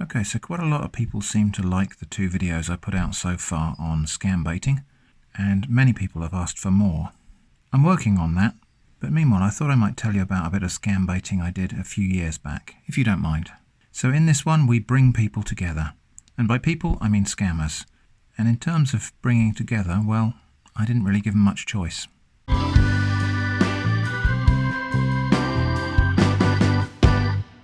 Okay, so quite a lot of people seem to like the 2 videos I put out so far on scambaiting, and many people have asked for more. I'm working on that, but meanwhile I thought I might tell you about a bit of scambaiting I did a few years back, if you don't mind. So in this one we bring people together, and by people I mean scammers. And in terms of bringing together, well, I didn't really give them much choice.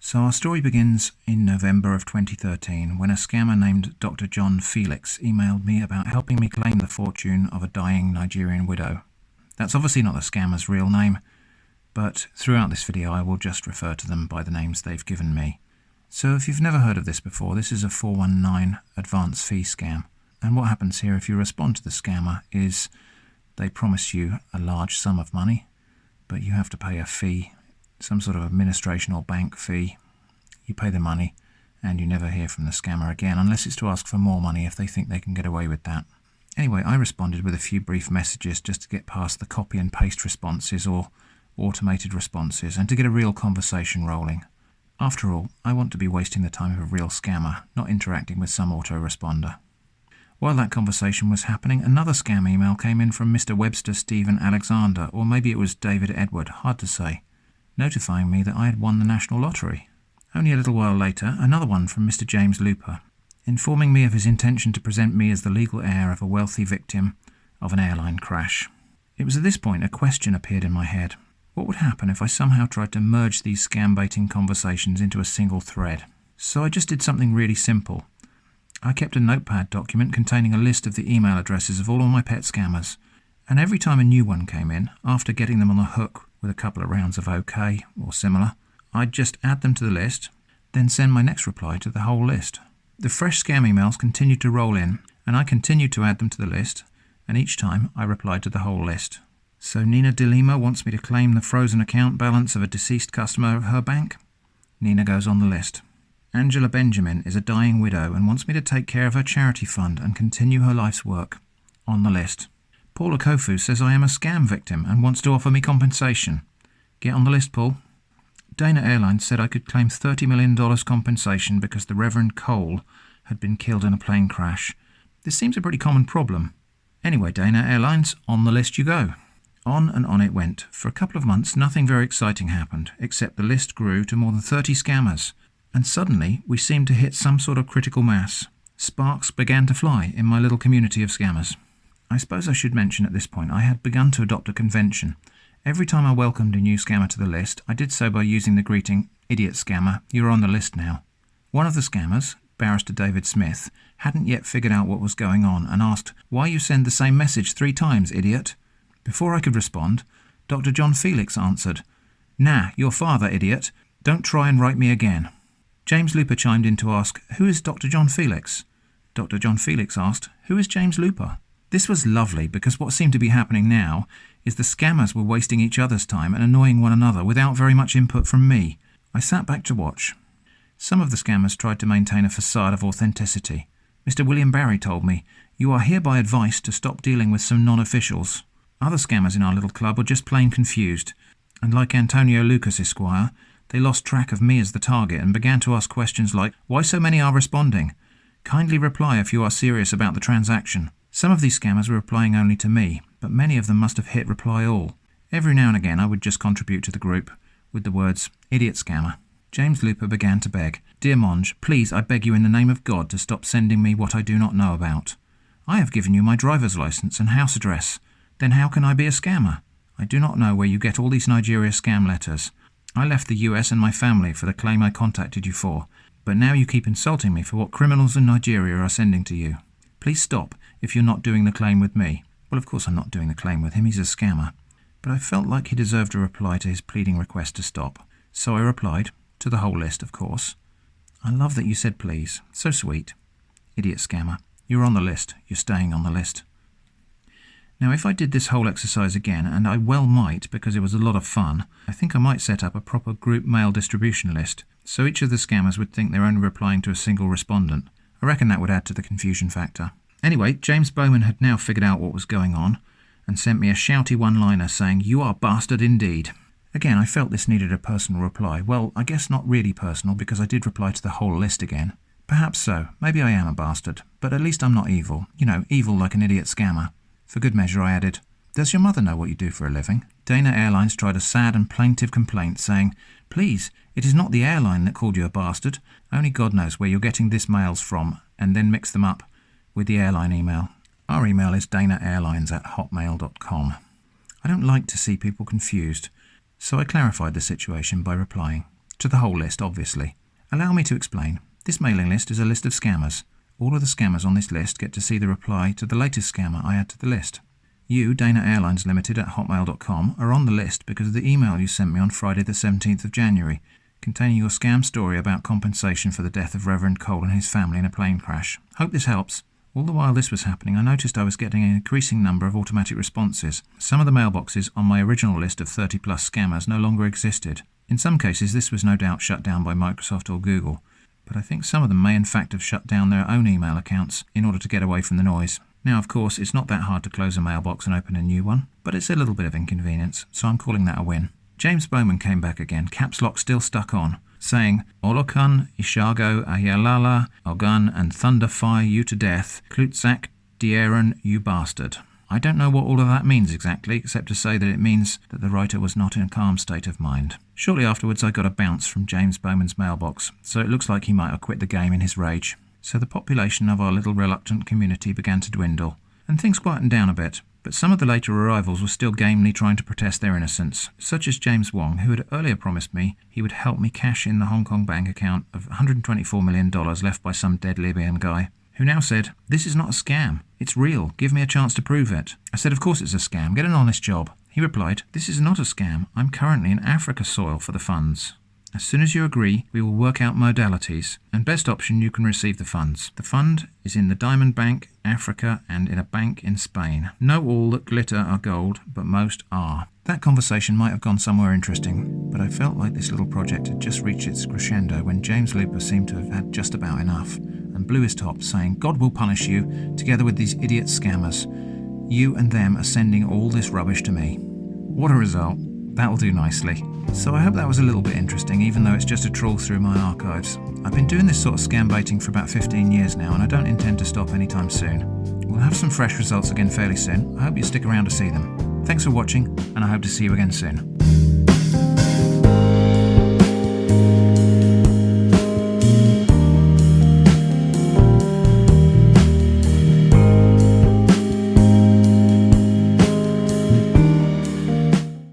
So our story begins in November of 2013 when a scammer named Dr. John Felix emailed me about helping me claim the fortune of a dying Nigerian widow. That's obviously not the scammer's real name, but throughout this video I will just refer to them by the names they've given me. So if you've never heard of this before, this is a 419 advance fee scam. And what happens here if you respond to the scammer is they promise you a large sum of money, but you have to pay a fee, some sort of administration or bank fee. You pay the money and you never hear from the scammer again, unless it's to ask for more money if they think they can get away with that. Anyway, I responded with a few brief messages just to get past the copy and paste responses or automated responses and to get a real conversation rolling. After all, I want to be wasting the time of a real scammer, not interacting with some autoresponder. While that conversation was happening, another scam email came in from Mr. Webster Stephen Alexander, or maybe it was David Edward, hard to say, notifying me that I had won the national lottery. Only a little while later, another one from Mr. James Looper, informing me of his intention to present me as the legal heir of a wealthy victim of an airline crash. It was at this point a question appeared in my head. What would happen if I somehow tried to merge these scam-baiting conversations into a single thread? So I just did something really simple. I kept a notepad document containing a list of the email addresses of all of my pet scammers, and every time a new one came in, after getting them on the hook with a couple of rounds of OK or similar, I'd just add them to the list, then send my next reply to the whole list. The fresh scam emails continued to roll in, and I continued to add them to the list, and each time I replied to the whole list. So Nina DeLima wants me to claim the frozen account balance of a deceased customer of her bank. Nina goes on the list. Angela Benjamin is a dying widow and wants me to take care of her charity fund and continue her life's work. On the list. Paula Kofu says I am a scam victim and wants to offer me compensation. Get on the list, Paul. Dana Airlines said I could claim $30 million compensation because the Reverend Cole had been killed in a plane crash. This seems a pretty common problem. Anyway, Dana Airlines, on the list you go. On and on it went. For a couple of months, nothing very exciting happened, except the list grew to more than 30 scammers. And suddenly, we seemed to hit some sort of critical mass. Sparks began to fly in my little community of scammers. I suppose I should mention at this point I had begun to adopt a convention. Every time I welcomed a new scammer to the list, I did so by using the greeting, "Idiot scammer, you're on the list now." One of the scammers, Barrister David Smith, hadn't yet figured out what was going on and asked, "Why you send the same message 3 times, idiot?" Before I could respond, Dr. John Felix answered, "Nah, your father, idiot. Don't try and write me again." James Looper chimed in to ask, "Who is Dr. John Felix?" Dr. John Felix asked, "Who is James Looper?" This was lovely because what seemed to be happening now is the scammers were wasting each other's time and annoying one another without very much input from me. I sat back to watch. Some of the scammers tried to maintain a facade of authenticity. Mr. William Barry told me, "You are hereby advised to stop dealing with some non-officials." Other scammers in our little club were just plain confused, and like Antonio Lucas Esquire, they lost track of me as the target and began to ask questions like, "Why so many are responding? Kindly reply if you are serious about the transaction." Some of these scammers were replying only to me, but many of them must have hit reply all. Every now and again I would just contribute to the group with the words, "Idiot scammer." James Looper began to beg, "Dear Monge, please I beg you in the name of God to stop sending me what I do not know about. I have given you my driver's license and house address. Then how can I be a scammer? I do not know where you get all these Nigeria scam letters. I left the US and my family for the claim I contacted you for, but now you keep insulting me for what criminals in Nigeria are sending to you. Please stop if you're not doing the claim with me." Well, of course I'm not doing the claim with him, he's a scammer. But I felt like he deserved a reply to his pleading request to stop. So I replied, to the whole list, of course. "I love that you said please. So sweet. Idiot scammer. You're on the list. You're staying on the list." Now, if I did this whole exercise again, and I well might because it was a lot of fun, I think I might set up a proper group mail distribution list, so each of the scammers would think they're only replying to a single respondent. I reckon that would add to the confusion factor. Anyway, James Bowman had now figured out what was going on, and sent me a shouty one-liner saying, "You are bastard indeed." Again, I felt this needed a personal reply. Well, I guess not really personal because I did reply to the whole list again, Perhaps so. Maybe I am a bastard. But at least I'm not evil. You know, evil like an idiot scammer. For good measure, I added, "Does your mother know what you do for a living?" Dana Airlines tried a sad and plaintive complaint, saying, "Please, it is not the airline that called you a bastard. Only God knows where you're getting this mails from," and then mix them up with the airline email. Our email is danaairlines@hotmail.com. I don't like to see people confused, so I clarified the situation by replying. To the whole list, obviously. Allow me to explain. This mailing list is a list of scammers. All of the scammers on this list get to see the reply to the latest scammer I add to the list. You, Dana Airlines Limited at hotmail.com, are on the list because of the email you sent me on Friday the 17th of January, containing your scam story about compensation for the death of Reverend Cole and his family in a plane crash. Hope this helps. All the while this was happening, I noticed I was getting an increasing number of automatic responses. Some of the mailboxes on my original list of 30-plus scammers no longer existed. In some cases, this was no doubt shut down by Microsoft or Google, but I think some of them may in fact have shut down their own email accounts in order to get away from the noise. Now, of course, it's not that hard to close a mailbox and open a new one, but it's a little bit of inconvenience, so I'm calling that a win. James Bowman came back again, caps lock still stuck on, saying, "Olokan, Ishago, Ayalala, Ogun, and Thunderfire you to death, Klutzak, Dieren, you bastard." I don't know what all of that means exactly, except to say that it means that the writer was not in a calm state of mind. Shortly afterwards I got a bounce from James Bowman's mailbox, so it looks like he might have quit the game in his rage. So the population of our little reluctant community began to dwindle, and things quietened down a bit, but some of the later arrivals were still gamely trying to protest their innocence, such as James Wong, who had earlier promised me he would help me cash in the Hong Kong bank account of $124 million left by some dead Libyan guy, who now said, "This is not a scam. It's real. Give me a chance to prove it." I said, "Of course it's a scam. Get an honest job." He replied, "This is not a scam. I'm currently in Africa soil for the funds. As soon as you agree, we will work out modalities, and best option you can receive the funds. The fund is in the Diamond Bank, Africa, and in a bank in Spain. Not all that glitter are gold, but most are." That conversation might have gone somewhere interesting, but I felt like this little project had just reached its crescendo when James Looper seemed to have had just about enough, and blew his top, saying, "God will punish you, together with these idiot scammers. You and them are sending all this rubbish to me." What a result. That'll do nicely. So I hope that was a little bit interesting, even though it's just a trawl through my archives. I've been doing this sort of scam baiting for about 15 years now, and I don't intend to stop anytime soon. We'll have some fresh results again fairly soon. I hope you stick around to see them. Thanks for watching, and I hope to see you again soon.